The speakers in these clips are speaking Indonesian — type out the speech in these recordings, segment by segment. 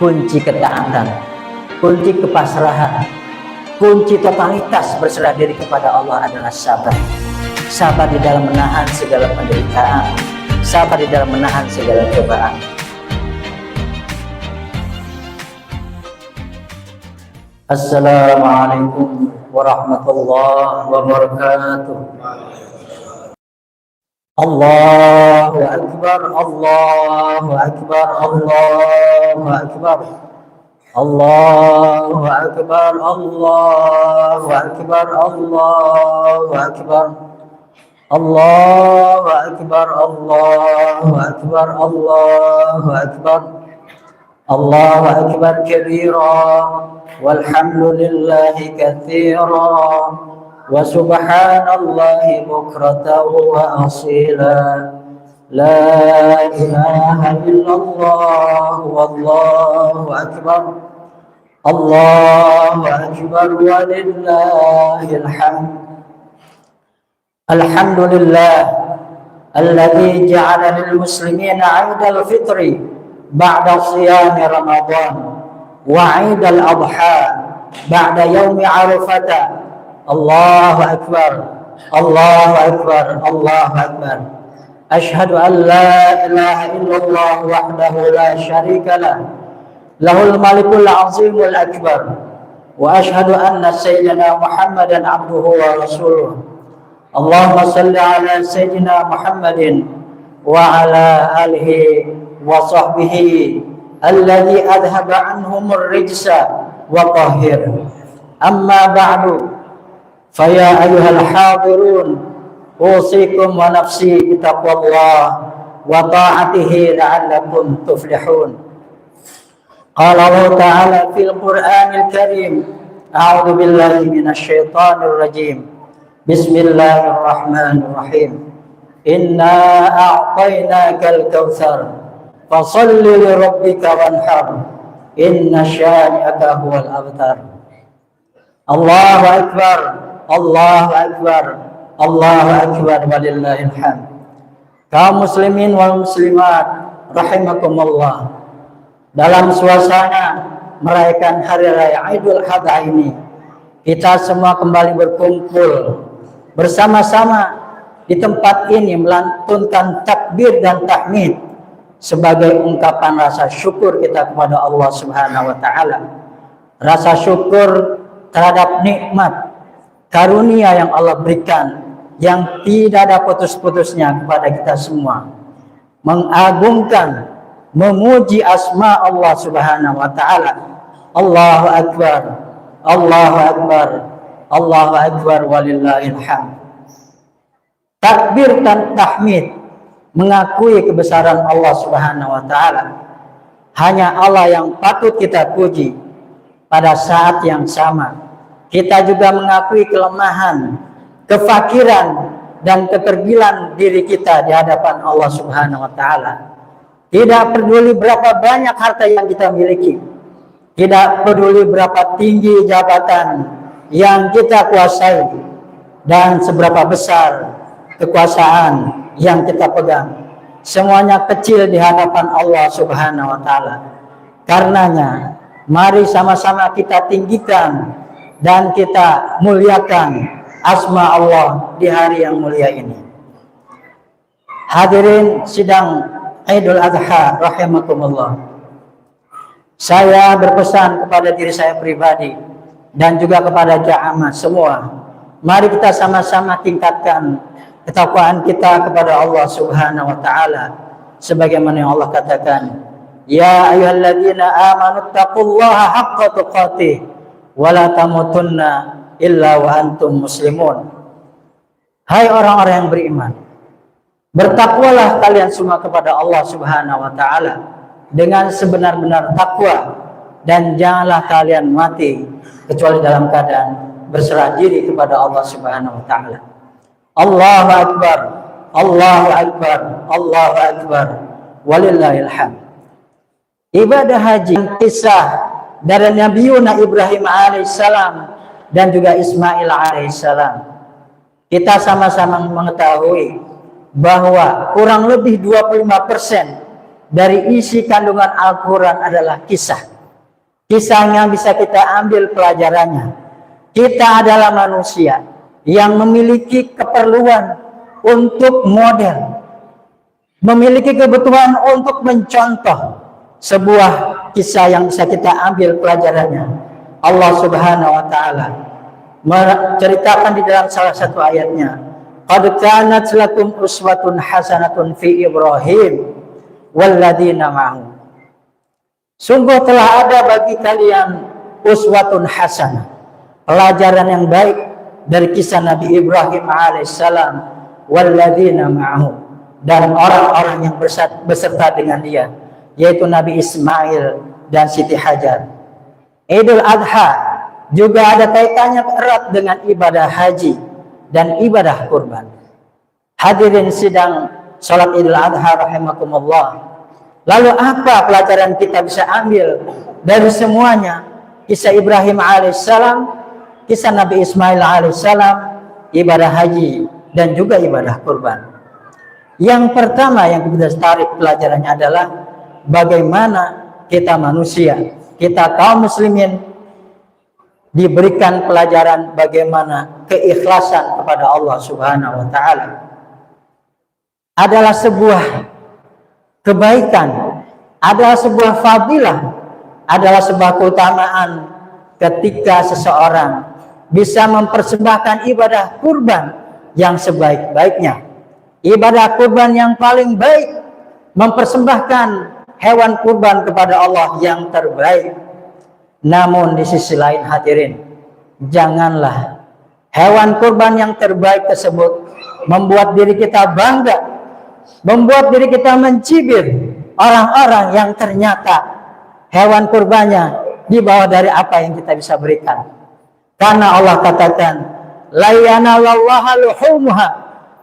kunci ketaatan, kunci kepasrahan, kunci totalitas berserah diri kepada Allah adalah sabar. Sabar di dalam menahan segala penderitaan, sabar di dalam menahan segala cobaan. Assalamualaikum warahmatullahi wabarakatuh. Allahu Akbar, Allahu Akbar, Allahu Akbar, Allahu Akbar, Allahu Akbar, Allahu Akbar, Allahu Akbar, Allahu Akbar, Allahu Akbar, Allahu Akbar kabira, walhamdulillahi katsira, wa subhanallahi bukratan wa asila, la ilaha illallah, wallahu akbar, Allahu akbar, walillahil hamd. Alhamdulillah alladzi ja'ala lil muslimina 'idal fitri ba'da siyami ramadan wa 'idal adha ba'da yaumi arafah. Allahu akbar, Allahu akbar, Allahu akbar. Asyhadu an la ilaha illallah wahdahu la syarika lah, lahul malikul azimul akbar, wa asyhadu anna sayyidina Muhammadan abduhu wa rasuluh. Allahumma salli ala sayyidina Muhammadin wa ala alihi wa sahbihi alladhi adhaba anhumur rijsa wa tahhir. Amma ba'du, faya ayyuhal hadirun, usikum wa nafsi bitaqwallah wa ta'atihi la'allakum tuflihun. Qala Allah ta'ala fil Qur'anil Karim, a'udzu billahi minasy syaithanir rajim. Bismillahirrahmanirrahim. Inna a'tainakal kautsar fasholli li rabbika wanhar, inna syani'aka huwal abtar. Allahu akbar, Allahu akbar, Allahu akbar, walillahil hamd. Kaum muslimin wal muslimat rahimakumullah, dalam suasana merayakan hari raya Idul Adha ini, kita semua kembali berkumpul bersama-sama di tempat ini melantunkan takbir dan tahmid sebagai ungkapan rasa syukur kita kepada Allah Subhanahu wa taala. Rasa syukur terhadap nikmat karunia yang Allah berikan yang tidak ada putus-putusnya kepada kita semua. Mengagungkan, memuji asma Allah Subhanahu wa taala. Allahu akbar, Allahu akbar, Allahu akbar, walillahil hamd. Takbir dan tahmid mengakui kebesaran Allah Subhanahu wa taala. Hanya Allah yang patut kita puji. Pada saat yang sama, kita juga mengakui kelemahan, kefakiran, dan ketergilan diri kita di hadapan Allah Subhanahu wa taala. Tidak peduli berapa banyak harta yang kita miliki, tidak peduli berapa tinggi jabatan yang kita kuasai, dan seberapa besar kekuasaan yang kita pegang. Semuanya kecil di hadapan Allah Subhanahu wa taala. Karenanya, mari sama-sama kita tinggikan dan kita muliakan asma Allah di hari yang mulia ini. Hadirin sidang Idul Adha rahimakumullah. Saya berpesan kepada diri saya pribadi dan juga kepada jamaah semua. Mari kita sama-sama tingkatkan ketakwaan kita kepada Allah Subhanahu wa taala sebagaimana yang Allah katakan, ya ayyuhalladzina amanu taqullaha haqqa tuqatih wa la tamutunna illa wa antum muslimun. Hai orang-orang yang beriman, bertakwalah kalian semua kepada Allah Subhanahu wa taala dengan sebenar-benar takwa, dan janganlah kalian mati kecuali dalam keadaan berserah diri kepada Allah Subhanahu wa taala. Allahu akbar, Allahu akbar, Allahu akbar, walillahil hamd. Ibadah haji, kisah dari Nabiuna Ibrahim alaihissalam dan juga Ismail alaihissalam. Kita sama-sama mengetahui bahwa kurang lebih 25% dari isi kandungan Al-Quran adalah kisah. Kisahnya bisa kita ambil pelajarannya. Kita adalah manusia yang memiliki keperluan untuk model, memiliki kebutuhan untuk mencontoh sebuah kisah yang bisa kita ambil pelajarannya. Allah Subhanahu wa taala menceritakan di dalam salah satu ayatnya, qad kanat lakum uswatun hasanatun fi Ibrahim walladzina ma'ahu. Sungguh telah ada bagi kalian uswatun hasanah, pelajaran yang baik dari kisah Nabi Ibrahim alaihissalam walladzina ma'ahu, dan orang-orang yang beserta dengan dia, yaitu Nabi Ismail dan Siti Hajar. Idul Adha juga ada kaitannya erat dengan ibadah haji dan ibadah kurban. Hadirin sidang salat Idul Adha rahimakumullah. Lalu apa pelajaran kita bisa ambil dari semuanya? Kisah Ibrahim alaihissalam, kisah Nabi Ismail alaihissalam, ibadah haji dan juga ibadah kurban. Yang pertama yang kita tarik pelajarannya adalah bagaimana kita manusia, kita kaum muslimin diberikan pelajaran bagaimana keikhlasan kepada Allah Subhanahu wa taala adalah sebuah kebaikan, adalah sebuah fadilah, adalah sebuah keutamaan ketika seseorang bisa mempersembahkan ibadah kurban yang sebaik-baiknya. Ibadah kurban yang paling baik, mempersembahkan hewan kurban kepada Allah yang terbaik. Namun di sisi lain hadirin, janganlah hewan kurban yang terbaik tersebut membuat diri kita bangga, membuat diri kita mencibir orang-orang yang ternyata hewan kurbannya di bawah dari apa yang kita bisa berikan. Karena Allah katakan, la yanalallaha luhumuha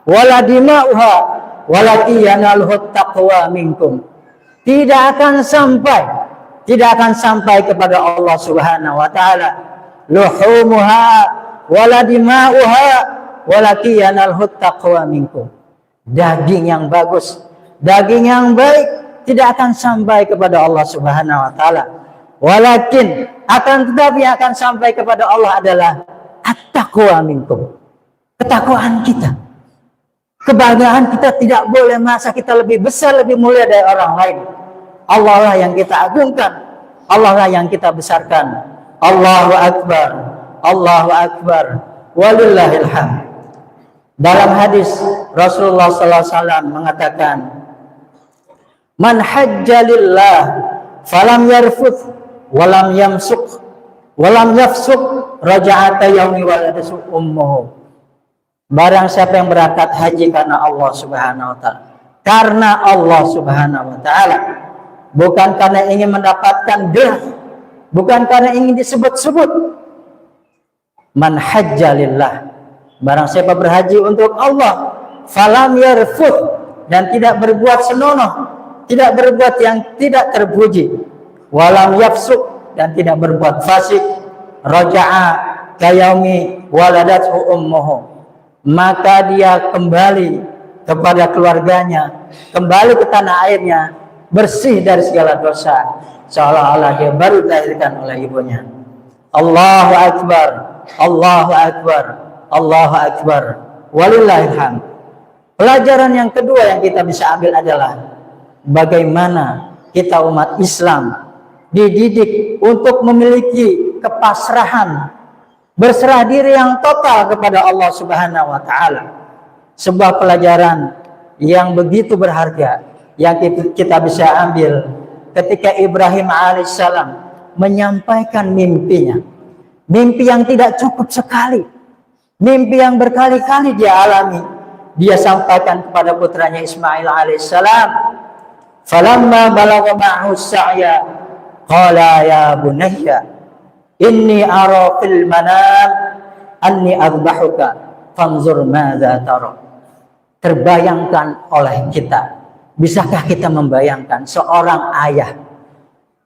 wala dima'uha walakin yanaluhut taqwa minkum. Tidak akan sampai kepada Allah Subhanahu wa taala luhumuha wala dima'uha walakin yanaluhut taqwa minkum. Daging yang bagus, daging yang baik tidak akan sampai kepada Allah Subhanahu wa taala. Walakin akan tetapi akan sampai kepada Allah adalah at-taqwa minkum. Ketakwaan kita. Kebanggaan kita tidak boleh merasa kita lebih besar, lebih mulia dari orang lain. Allah lah yang kita agungkan, Allah lah yang kita besarkan. Allahu Akbar, Allahu Akbar, walillahil hamd. Dalam hadis Rasulullah SAW mengatakan, man hajja lillah falam yarfuth walam yamsuk walam yafsuk raja'ata yaumi waladatu ummuhu. Barang siapa yang berangkat haji karena Allah Subhanahu wa taala, karena Allah Subhanahu wa taala, bukan karena ingin mendapatkan gelar, bukan karena ingin disebut-sebut. Man hajja lillah, barang siapa berhaji untuk Allah, falam yarfuth, dan tidak berbuat senonoh, tidak berbuat yang tidak terpuji, walam yafsuk, dan tidak berbuat fasik, raja'a kayaumi waladathu ummuhu, maka dia kembali kepada keluarganya, kembali ke tanah airnya, bersih dari segala dosa, seolah-olah dia baru dilahirkan oleh ibunya. Allahu Akbar, Allahu Akbar, Allahu Akbar, walillahil hamd. Pelajaran yang kedua yang kita bisa ambil adalah bagaimana kita umat Islam dididik untuk memiliki kepasrahan, berserah diri yang total kepada Allah Subhanahu wa taala. Sebuah pelajaran yang begitu berharga yang kita bisa ambil ketika Ibrahim alaihissalam menyampaikan mimpinya. Mimpi yang tidak cukup sekali, mimpi yang berkali-kali dia alami. Dia sampaikan kepada putranya Ismail alaihissalam, falamma balagha ma'hu as-sa'ya qala ya bunayya inni ara fil manam anni adbahuka fanzur madza tara. Terbayangkan oleh kita, bisakah kita membayangkan seorang ayah,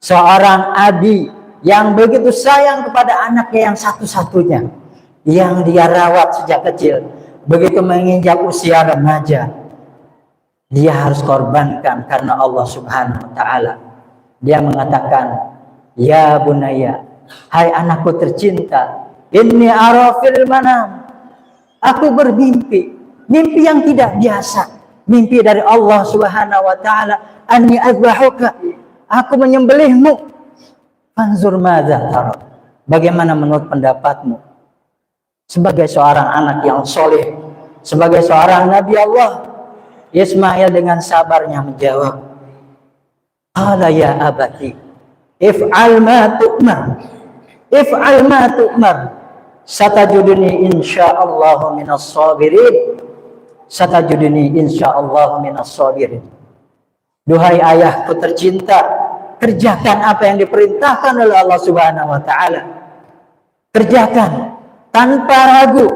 seorang abi yang begitu sayang kepada anaknya yang satu-satunya, yang dia rawat sejak kecil, begitu menginjak usia remaja, dia harus korbankan karena Allah Subhanahu wa taala. Dia mengatakan, Ya bunaya, hai anakku tercinta, inni ara fil manam, aku bermimpi, mimpi yang tidak biasa, mimpi dari Allah Subhanahu wa taala, anni azbahuka, aku menyembelihmu. Fanzur madza tara, bagaimana menurut pendapatmu? Sebagai seorang anak yang soleh, sebagai seorang Nabi Allah, Ismail dengan sabarnya menjawab, qala ya abati, if'al ma tu'mar, if'al ma tu'mar, satajuduni insyaallah minas sabirin, satajuduni insyaallah minas sabirin. Duhai ayahku tercinta, kerjakan apa yang diperintahkan oleh Allah Subhanahu wa taala. Kerjakan tanpa ragu,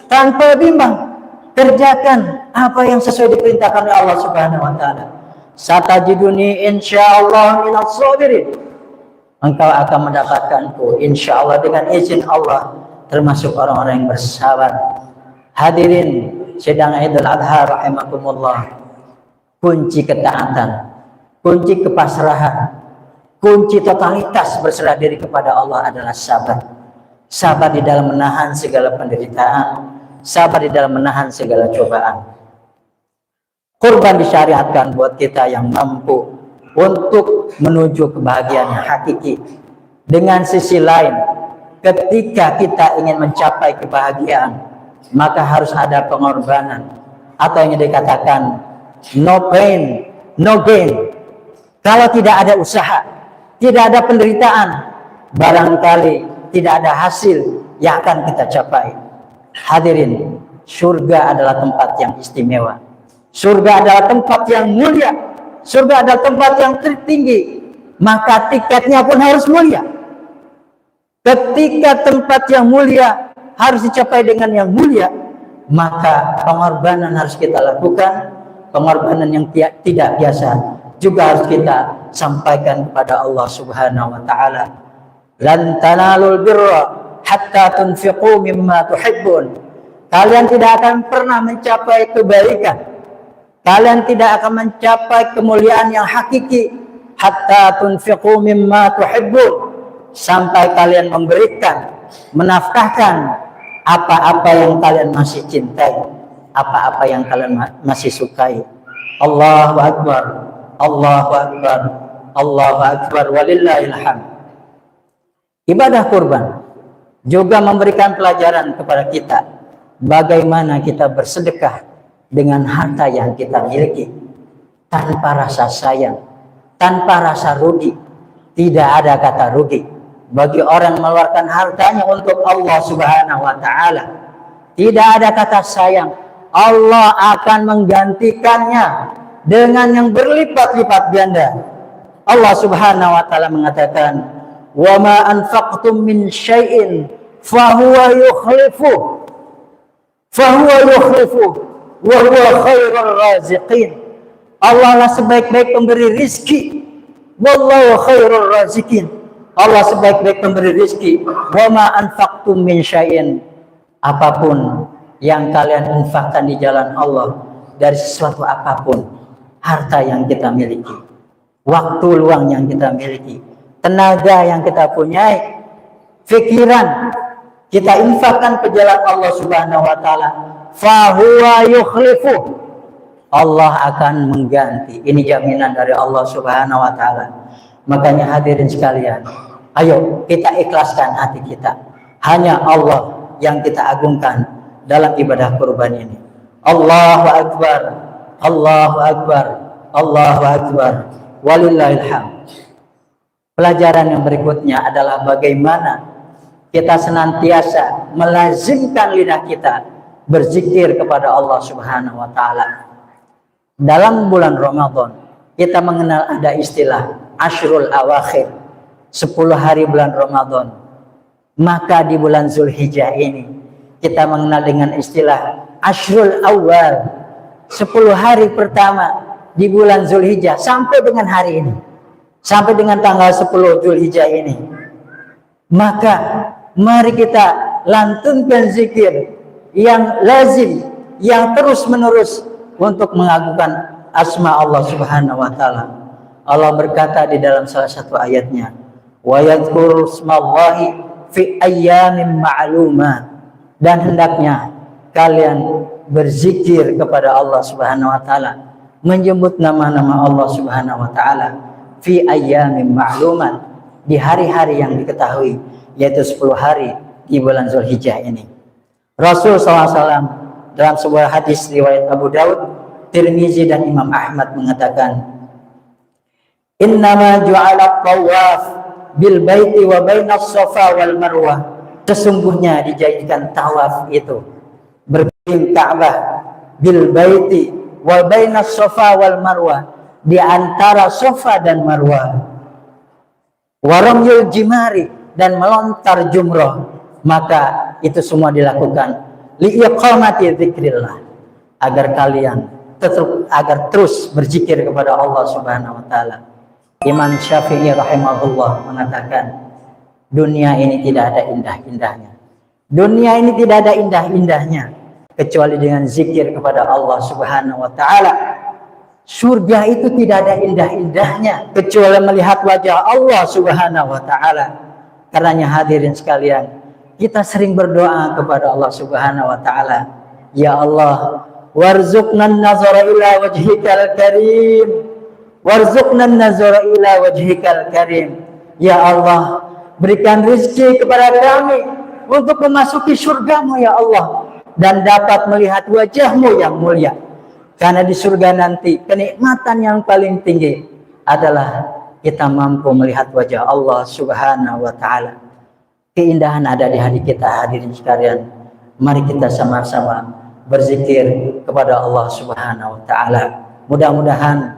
tanpa bimbang. Kerjakan apa yang sesuai diperintahkan oleh Allah Subhanahu wa taala. Satajiduni insyaallah minas sabirin. Engkau akan mendapatkanku insyaallah dengan izin Allah termasuk orang-orang yang bersabar. Hadirin sedang Idul Adha rahimakumullah. Kunci ketaatan, kunci kepasrahan, kunci totalitas berserah diri kepada Allah adalah sabar. Sabar di dalam menahan segala penderitaan, sabar di dalam menahan segala cobaan. Kurban disyariatkan buat kita yang mampu untuk menuju kebahagiaan yang hakiki. Dengan sisi lain, ketika kita ingin mencapai kebahagiaan, maka harus ada pengorbanan, atau yang dikatakan no pain, no gain. Kalau tidak ada usaha, tidak ada penderitaan, barangkali tidak ada hasil yang akan kita capai. Hadirin, surga adalah tempat yang istimewa. Surga adalah tempat yang mulia. Surga adalah tempat yang tertinggi. Maka tiketnya pun harus mulia. Ketika tempat yang mulia harus dicapai dengan yang mulia, maka pengorbanan harus kita lakukan. Pengorbanan yang tidak biasa juga harus kita sampaikan kepada Allah Subhanahu wa taala. Lan tanalul birra hatta tunfiqu mimma tuhibbun. Kalian tidak akan pernah mencapai kebaikan, kalian tidak akan mencapai kemuliaan yang hakiki hatta tunfiqu mimma tuhibbun, sampai kalian memberikan, menafkahkan apa-apa yang kalian masih cintai, apa-apa yang kalian masih sukai. Allahu akbar, Allahu akbar, Allahu akbar, walillahil hamd. Ibadah kurban juga memberikan pelajaran kepada kita bagaimana kita bersedekah dengan harta yang kita miliki tanpa rasa sayang, tanpa rasa rugi. Tidak ada kata rugi bagi orang mengeluarkan hartanya untuk Allah Subhanahu wa taala. Tidak ada kata sayang. Allah akan menggantikannya dengan yang berlipat-lipat ganda. Allah Subhanahu wa taala mengatakan, "Wa ma anfaqtum min syai'in fahuwa yukhlifuh." Fahuwa yukhlifuh wa huwa khairur raziqin. Allah lah sebaik-baik pemberi rizki. Wallahu khairur raziqin. Allah sebaik-baik pemberi rizki. Wa ma anfaqtum min syai'in, apapun yang kalian infakkan di jalan Allah dari sesuatu apapun, harta yang kita miliki, waktu luang yang kita miliki, tenaga yang kita punyai, pikiran kita infakkan ke jalan Allah Subhanahu wa taala, fahuwa yukhlifu, Allah akan mengganti. Ini jaminan dari Allah Subhanahu wa taala. Makanya hadirin sekalian, ayo kita ikhlaskan hati kita. Hanya Allah yang kita agungkan dalam ibadah kurban ini. Allahu akbar, Allahu akbar, Allahu akbar, walillahil hamd. Pelajaran yang berikutnya adalah bagaimana kita senantiasa melazimkan lidah kita berzikir kepada Allah Subhanahu wa taala. Dalam bulan Ramadan kita mengenal ada istilah Ashrul Awakhir, 10 hari bulan Ramadan. Maka di bulan Zulhijjah ini kita mengenal dengan istilah Ashrul Awal, 10 hari pertama di bulan Zulhijjah sampai dengan hari ini, sampai dengan tanggal 10 Zulhijjah ini. Maka mari kita lantunkan zikir yang lazim, yang terus menerus untuk mengagungkan asma Allah Subhanahu wa taala. Allah berkata di dalam salah satu ayatnya, wa yadhkuru ismallahi fi ayyamin ma'lumah, dan hendaknya kalian berzikir kepada Allah Subhanahu wa taala, menyebut nama-nama Allah Subhanahu wa taala fi ayyamin ma'lumat, di hari-hari yang diketahui, yaitu 10 hari di bulan Zulhijjah ini. Rasul SAW dalam sebuah hadis riwayat Abu Daud, Tirmizi dan Imam Ahmad mengatakan, innama ju'ala tawaf bil baiti wa bainas safa wal marwah, sesungguhnya dijadikan tawaf itu berkeliling Ka'bah bil baiti wa bainas safa wal marwah, di antara Safa dan Marwah, waramyul jimari, dan melontar jumroh, maka itu semua dilakukan liiqamati dzikrillah, agar terus berzikir kepada Allah Subhanahu wa taala. Imam Syafi'i rahimahullah mengatakan, dunia ini tidak ada indah-indahnya. Dunia ini tidak ada indah-indahnya kecuali dengan zikir kepada Allah Subhanahu wa taala. Surga itu tidak ada indah-indahnya kecuali melihat wajah Allah Subhanahu wa taala. Karenanya hadirin sekalian, kita sering berdoa kepada Allah Subhanahu wa taala, ya Allah, warzuqna an-nazara ila wajhikal karim, warzuqna an-nazara ila wajhikal karim. Ya Allah, berikan rezeki kepada kami untuk memasuki surgamu ya Allah, dan dapat melihat wajahmu yang mulia. Karena di surga nanti kenikmatan yang paling tinggi adalah kita mampu melihat wajah Allah Subhanahu wa taala. Keindahan ada di hati kita, hadirin sekalian. Mari kita sama-sama berzikir kepada Allah Subhanahu wa taala. Mudah-mudahan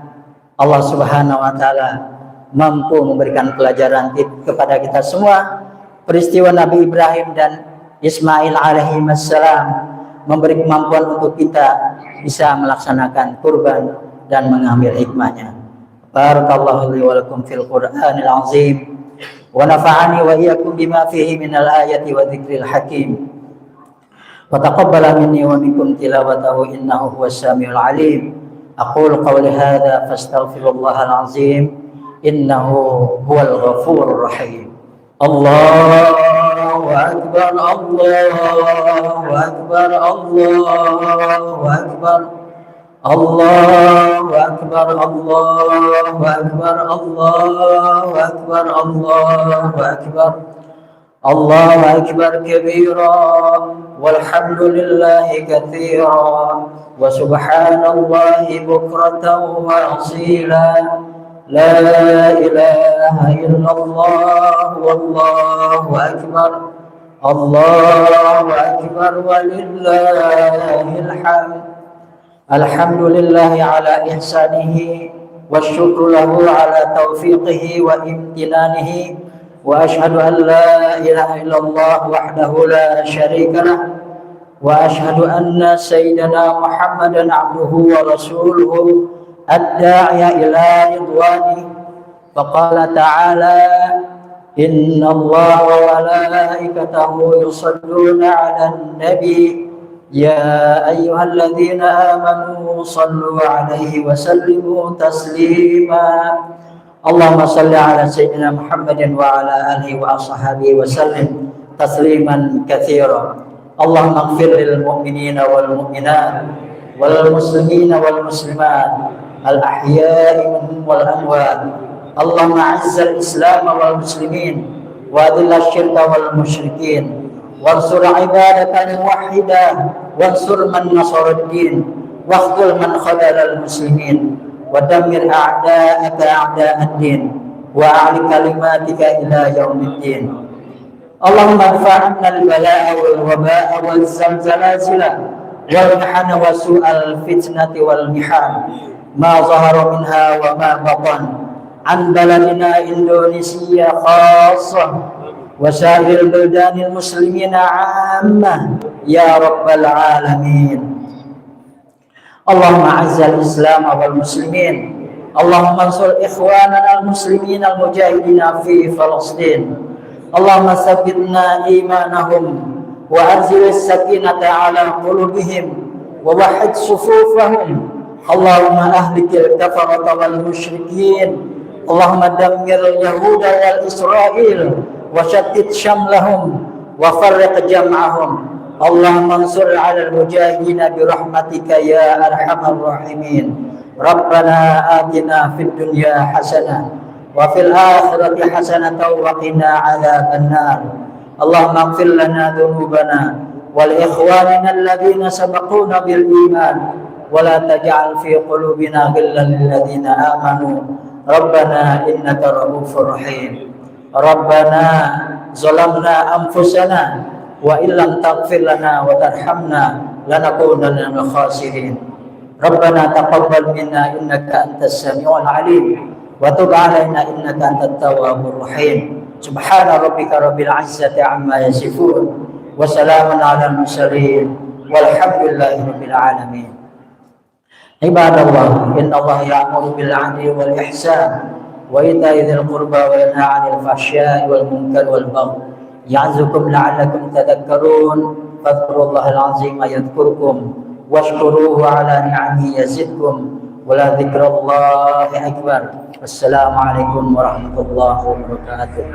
Allah Subhanahu wa taala mampu memberikan pelajaran kepada kita semua. Peristiwa Nabi Ibrahim dan Ismail alaihi wassalam memberi kemampuan untuk kita bisa melaksanakan kurban dan mengambil hikmahnya. Barakallahu li wa lakum fil Qur'anil azim wa nafa'ani wa iyyakum bima fihi minal ayati wa dzikril hakim. Wa taqabbala minni wa minkum tilawatahu innahu huwas samiul alim. Aqulu qawli hadza fastaghfirullahal azim innahu huwal ghafurur rahim. Allahu akbar, Allahu akbar, Allahu akbar, Allahu akbar, Allahu akbar, Allahu akbar, Allahu akbar, Allahu akbar kabira, walhamdulillahi katsira, wa subhanallahi bukratan wa asila. La ilaha illallah wallahu akbar, Allahu akbar walillahil hamd. Alhamdulillahi ala ihsanihi wa syukru lahu ala taufiqihi wa imtinanihi, wa ashhadu an la ilaha illallah wahdahu la syarika lah, wa ashhadu anna sayyidana Muhammadan abduhu wa rasuluhu الداعي إلى رضوانه. فقال تعالى إن الله وملائكته يصلون على النبي يا أيها الذين آمنوا صلوا عليه وسلموا تسليما. اللهم صل على سيدنا محمد وعلى آله وأصحابه وسلم تسليما كثيرا. اللهم اغفر للمؤمنين والمؤمنات والمسلمين والمسلمات الأحياء منهم والأموات. اللهم أعز الإسلام والمسلمين وأذل الشرك والمشركين وانصر عبادك الموحدة وانصر من نصر الدين واخذل من خذل المسلمين ودمر أعداءك أعداء الدين وأعل كلماتك إلى يوم الدين. اللهم ادفع عنا البلاء والوباء والزلزال والمحن وسوء الفتنة والمحن ما ظهر منها وما بطن عن بلدنا إندونيسيا خاصة وسائر البلدان المسلمين عامة يا رب العالمين. اللهم أعز الإسلام والمسلمين. اللهم انصر إخواننا المسلمين المجاهدين في فلسطين. اللهم ثبتنا إيمانهم وأنزل السكينة على قلوبهم ووحد صفوفهم. اللهم أهلك الكفرة والمشركين اللهم دمر اليهود والإسرائيل وشتت شملهم وفرق جمعهم. اللهم انصر على المجاهدين برحمتك يا أرحم الراحمين. ربنا آتنا في الدنيا حسنة وفي الآخرة حسنة وقنا عذاب النار. اللهم اغفر لنا ذنوبنا ولإخواننا الذين سبقونا بالإيمان ولا تجعل في قلوبنا غلا للذين آمنوا ربنا إنك رؤوف رحيم. ربنا ظلمنا أنفسنا وإن لم تغفر لنا وترحمنا لنكونن من الخاسرين. ربنا تقبل منا إنك أنت السميع العليم وتب علينا إنك أنت التواب الرحيم. سبحان ربك رب العزة عما يصفون وسلام على المرسلين والحمد لله رب العالمين. عباد الله إن الله يأمر بالعدل والإحسان وإيتاء ذي القربى وينهى عن الفحشاء والمنكر والبغي يعظكم لعلكم تذكرون. فاذكروا الله العظيم يذكركم واشكروه على نعمه يزدكم ولذكر الله أكبر. السلام عليكم ورحمة الله وبركاته.